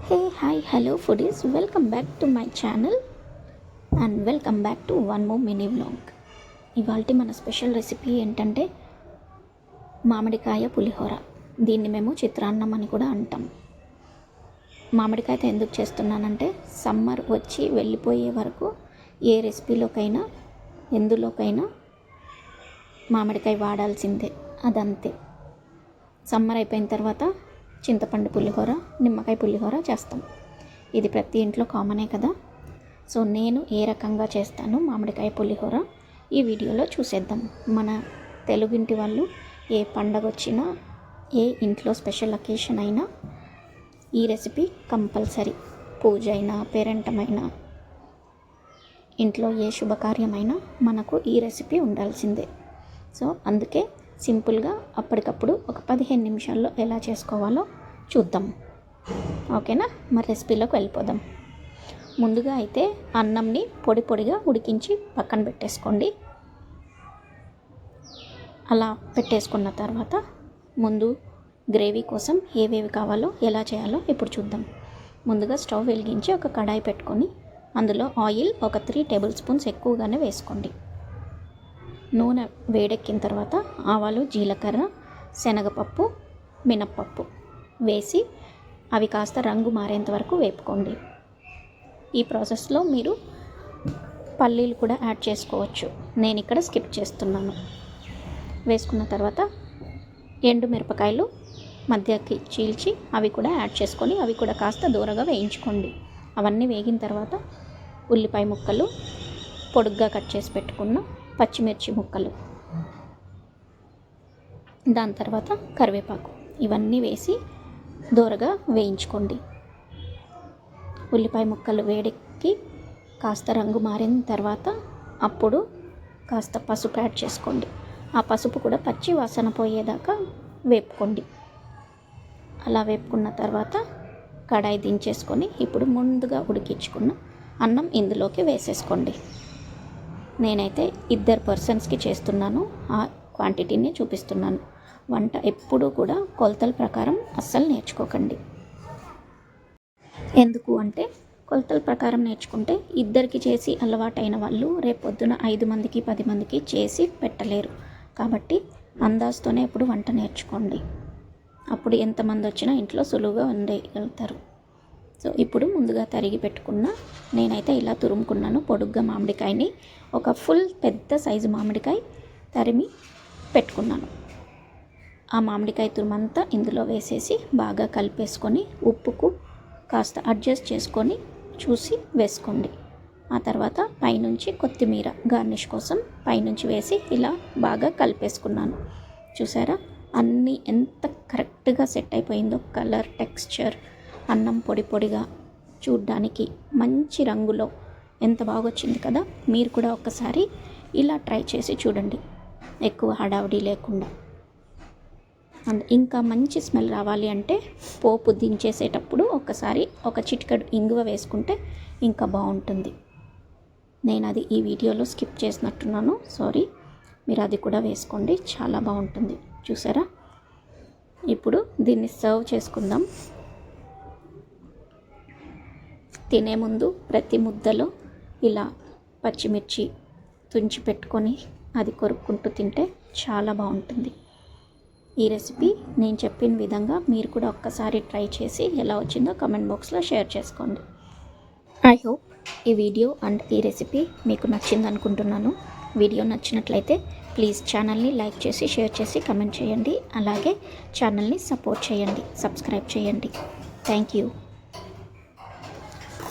Hey, hi, hello foodies, welcome back to my channel and welcome back to one more mini vlog. ఇవాల్టి మన special recipe ఏంటంటే మామిడికాయ పులిహోర. దీన్ని మేము చిత్రాన్నం అని కూడా అంటాం. మామిడికాయతో ఎందుకు చేస్తున్నానంటే సమ్మర్ వచ్చి వెళ్ళిపోయే వరకు ఏ రెసిపీలోకైనా ఎందులోకైనా మామిడికాయ వాడాల్సిందే, అదంతే. సమ్మర్ అయిపోయిన తర్వాత చింతపండు పులిహోర, నిమ్మకాయ పులిహోర చేస్తాం. ఇది ప్రతి ఇంట్లో కామనే కదా. సో నేను ఏ రకంగా చేస్తాను మామిడికాయ పులిహోర ఈ వీడియోలో చూసేద్దాం. మన తెలుగింటి వాళ్ళు ఏ పండగ వచ్చినా, ఏ ఇంట్లో స్పెషల్ అకేషన్ అయినా ఈ రెసిపీ కంపల్సరీ. పూజ అయినా, పేరెంటమైనా, ఇంట్లో ఏ శుభకార్యమైనా మనకు ఈ రెసిపీ ఉండాల్సిందే. సో అందుకే సింపుల్గా అప్పటికప్పుడు ఒక 15 నిమిషాల్లో ఎలా చేసుకోవాలో చూద్దాం. ఓకేనా, మరి రెసిపీలోకి వెళ్ళిపోదాం. ముందుగా అయితే అన్నంని పొడి పొడిగా ఉడికించి పక్కన పెట్టేసుకోండి. అలా పెట్టేసుకున్న తర్వాత ముందు గ్రేవీ కోసం ఏవేవి కావాలో ఎలా చేయాలో ఇప్పుడు చూద్దాం. ముందుగా స్టవ్ వెలిగించి ఒక కడాయి పెట్టుకొని అందులో ఆయిల్ ఒక 3 టేబుల్ స్పూన్స్ ఎక్కువగానే వేసుకోండి. నూనె వేడెక్కిన తర్వాత ఆవాలు, జీలకర్ర, శనగపప్పు, మినప్పప్పు వేసి అవి కాస్త రంగు మారేంత వరకు వేపుకోండి. ఈ ప్రాసెస్లో మీరు పల్లీలు కూడా యాడ్ చేసుకోవచ్చు, నేను ఇక్కడ స్కిప్ చేస్తున్నాను. వేసుకున్న తర్వాత ఎండు మిరపకాయలు మధ్యకి చీల్చి అవి కూడా యాడ్ చేసుకొని అవి కూడా కాస్త దూరగా వేయించుకోండి. అవన్నీ వేగిన తర్వాత ఉల్లిపాయ ముక్కలు, పొడుగ్గా కట్ చేసి పెట్టుకున్న పచ్చిమిర్చి ముక్కలు, దాని తర్వాత కరివేపాకు, ఇవన్నీ వేసి దూరగా వేయించుకోండి. ఉల్లిపాయ ముక్కలు వేడెక్కి కాస్త రంగు మారిన తర్వాత అప్పుడు కాస్త పసుపు యాడ్ చేసుకోండి. ఆ పసుపు కూడా పచ్చి వాసన పోయేదాకా వేపుకోండి. అలా వేపుకున్న తర్వాత కడాయి దించేసుకొని ఇప్పుడు ముందుగా ఉడికించుకున్న అన్నం ఇందులోకి వేసేసుకోండి. నేనైతే 2 పర్సన్స్కి చేస్తున్నాను, ఆ క్వాంటిటీని చూపిస్తున్నాను. వంట ఎప్పుడూ కూడా కొలతల ప్రకారం అస్సలు నేర్చుకోకండి. ఎందుకు అంటే కొలతల ప్రకారం నేర్చుకుంటే ఇద్దరికి చేసి అలవాటైన వాళ్ళు రేపొద్దున 5 మందికి 10 మందికి చేసి పెట్టలేరు. కాబట్టి అందాజుతోనే ఎప్పుడు వంట నేర్చుకోండి. అప్పుడు ఎంతమంది వచ్చినా ఇంట్లో సులువుగా ఉండగలుగుతారు. సో ఇప్పుడు ముందుగా తరిగి పెట్టుకున్న, నేనైతే ఇలా తురుముకున్నాను పొడుగ్గా మామిడికాయని, ఒక ఫుల్ పెద్ద సైజు మామిడికాయ తరిమి పెట్టుకున్నాను. ఆ మామిడికాయ తురుమంతా ఇందులో వేసేసి బాగా కలిపేసుకొని ఉప్పుకు కాస్త అడ్జస్ట్ చేసుకొని చూసి వేసుకోండి. ఆ తర్వాత పైనుంచి కొత్తిమీర గార్నిష్ కోసం పైనుంచి వేసి ఇలా బాగా కలిపేసుకున్నాను. చూసారా అన్నీ ఎంత కరెక్ట్గా సెట్ అయిపోయిందో, కలర్, టెక్స్చర్, అన్నం పొడి పొడిగా చూడ్డానికి మంచి రంగులో ఎంత బాగా వచ్చింది కదా. మీరు కూడా ఒక్కసారి ఇలా ట్రై చేసి చూడండి, ఎక్కువ హడావిడి లేకుండా. ఇంకా మంచి స్మెల్ రావాలి అంటే పోపు దించేసేటప్పుడు ఒక్కసారి ఒక చిటికెడు ఇంగువ వేసుకుంటే ఇంకా బాగుంటుంది. నేను అది ఈ వీడియోలో స్కిప్ చేసినట్టున్నాను, సారీ. మీరు అది కూడా వేసుకోండి, చాలా బాగుంటుంది. చూసారా, ఇప్పుడు దీన్ని సర్వ్ చేసుకుందాం. తినే ముందు ప్రతి ముద్దలో ఇలా పచ్చిమిర్చి తుంచి పెట్టుకొని అది కొరుక్కుంటూ తింటే చాలా బాగుంటుంది. ఈ రెసిపీ నేను చెప్పిన విధంగా మీరు కూడా ఒక్కసారి ట్రై చేసి ఎలా వచ్చిందో కమెంట్ బాక్స్లో షేర్ చేసుకోండి. ఐ హోప్ ఈ వీడియో అండ్ ఈ రెసిపీ మీకు నచ్చింది అనుకుంటున్నాను. వీడియో నచ్చినట్లయితే ప్లీజ్ ఛానల్ని లైక్ చేసి, షేర్ చేసి, కమెంట్ చేయండి. అలాగే ఛానల్ని సపోర్ట్ చేయండి, సబ్స్క్రైబ్ చేయండి. Thank you.